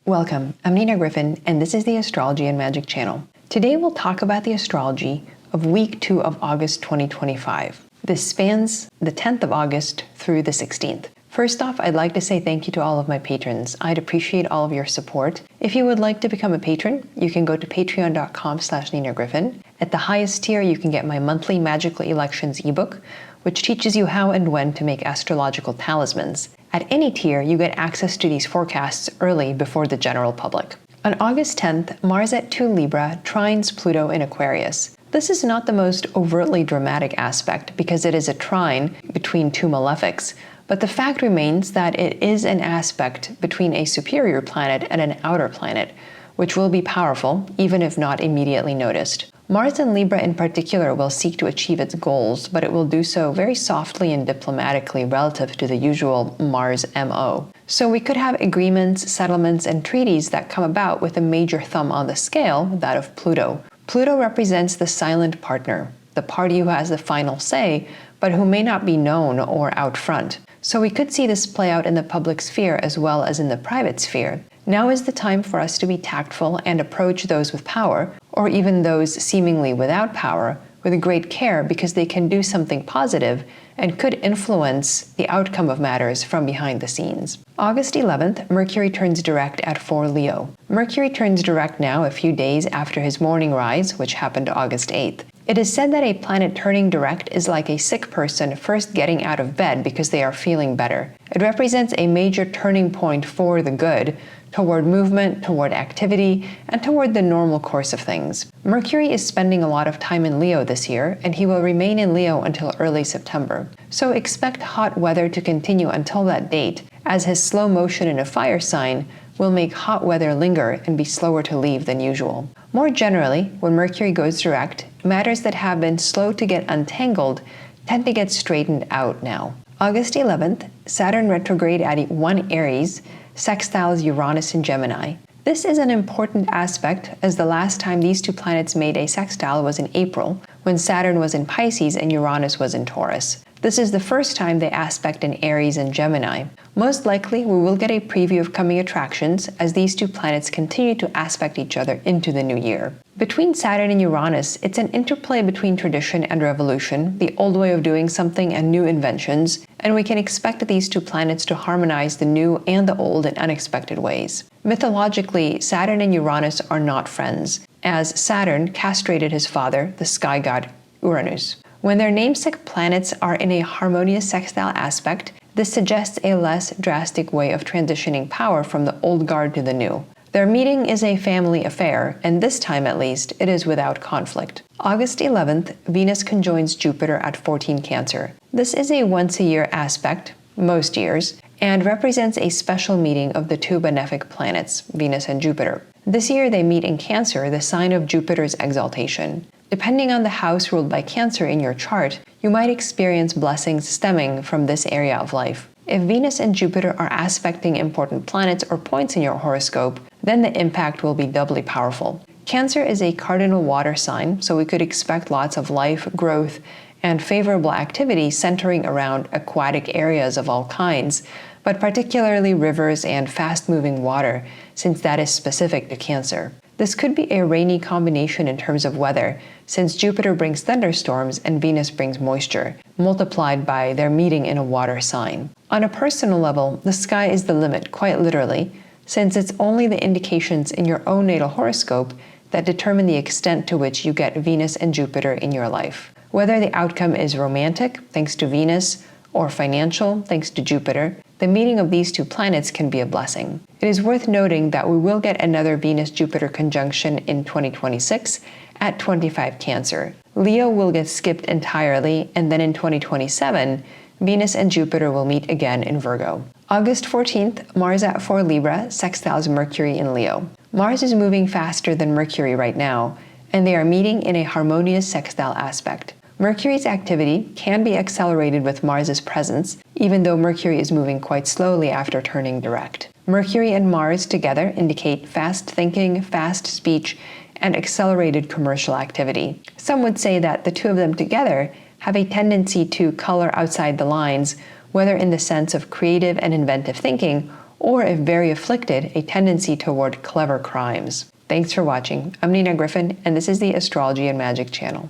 Welcome, I'm Nina Gryphon, and this is the Astrology and Magic channel. Today we'll talk about the astrology of week 2 of August 2025. This spans the 10th of August through the 16th. First off, I'd like to say thank you to all of my patrons. I'd appreciate all of your support. If you would like to become a patron, you can go to patreon.com/NinaGryphon. At the highest tier, you can get my monthly Magical Elections ebook, which teaches you how and when to make astrological talismans. At any tier, you get access to these forecasts early before the general public. On August 10th, Mars at 2 Libra trines Pluto in Aquarius. This is not the most overtly dramatic aspect because it is a trine between two malefics, but the fact remains that it is an aspect between a superior planet and an outer planet, which will be powerful, even if not immediately noticed. Mars in Libra in particular will seek to achieve its goals, but it will do so very softly and diplomatically relative to the usual Mars MO. So we could have agreements, settlements, and treaties that come about with a major thumb on the scale, that of Pluto. Pluto represents the silent partner, the party who has the final say, but who may not be known or out front. So we could see this play out in the public sphere as well as in the private sphere. Now is the time for us to be tactful and approach those with power, or even those seemingly without power, with great care because they can do something positive and could influence the outcome of matters from behind the scenes. August 11th, Mercury turns direct at 4 Leo. Mercury turns direct now a few days after his morning rise, which happened August 8th. It is said that a planet turning direct is like a sick person first getting out of bed because they are feeling better. It represents a major turning point for the good, toward movement, toward activity, and toward the normal course of things. Mercury is spending a lot of time in Leo this year, and he will remain in Leo until early September. So expect hot weather to continue until that date, as his slow motion in a fire sign will make hot weather linger and be slower to leave than usual. More generally, when Mercury goes direct, matters that have been slow to get untangled tend to get straightened out now. August 11th, Saturn retrograde at 1 Aries sextiles Uranus in Gemini. This is an important aspect as the last time these two planets made a sextile was in April, when Saturn was in Pisces and Uranus was in Taurus. This is the first time they aspect in Aries and Gemini. Most likely, we will get a preview of coming attractions as these two planets continue to aspect each other into the new year. Between Saturn and Uranus, it's an interplay between tradition and revolution, the old way of doing something and new inventions, and we can expect these two planets to harmonize the new and the old in unexpected ways. Mythologically, Saturn and Uranus are not friends, as Saturn castrated his father, the sky god Uranus. When their namesake planets are in a harmonious sextile aspect, this suggests a less drastic way of transitioning power from the old guard to the new. Their meeting is a family affair, and this time at least, it is without conflict. August 11th, Venus conjoins Jupiter at 14 Cancer. This is a once-a-year aspect, most years, and represents a special meeting of the two benefic planets, Venus and Jupiter. This year they meet in Cancer, the sign of Jupiter's exaltation. Depending on the house ruled by Cancer in your chart, you might experience blessings stemming from this area of life. If Venus and Jupiter are aspecting important planets or points in your horoscope, then the impact will be doubly powerful. Cancer is a cardinal water sign, so we could expect lots of life, growth, and favorable activity centering around aquatic areas of all kinds, but particularly rivers and fast-moving water, since that is specific to Cancer. This could be a rainy combination in terms of weather, since Jupiter brings thunderstorms and Venus brings moisture, multiplied by their meeting in a water sign. On a personal level, the sky is the limit, quite literally, since it's only the indications in your own natal horoscope that determine the extent to which you get Venus and Jupiter in your life. Whether the outcome is romantic, thanks to Venus, or financial, thanks to Jupiter, the meeting of these two planets can be a blessing. It is worth noting that we will get another Venus-Jupiter conjunction in 2026 at 25 Cancer. Leo will get skipped entirely, and then in 2027, Venus and Jupiter will meet again in Virgo. August 14th, Mars at 4 Libra sextiles Mercury in Leo. Mars is moving faster than Mercury right now, and they are meeting in a harmonious sextile aspect. Mercury's activity can be accelerated with Mars's presence, even though Mercury is moving quite slowly after turning direct. Mercury and Mars together indicate fast thinking, fast speech, and accelerated commercial activity. Some would say that the two of them together have a tendency to color outside the lines, whether in the sense of creative and inventive thinking or if very afflicted, a tendency toward clever crimes. Thanks for watching. I'm Nina Gryphon, and this is the Astrology and Magic channel.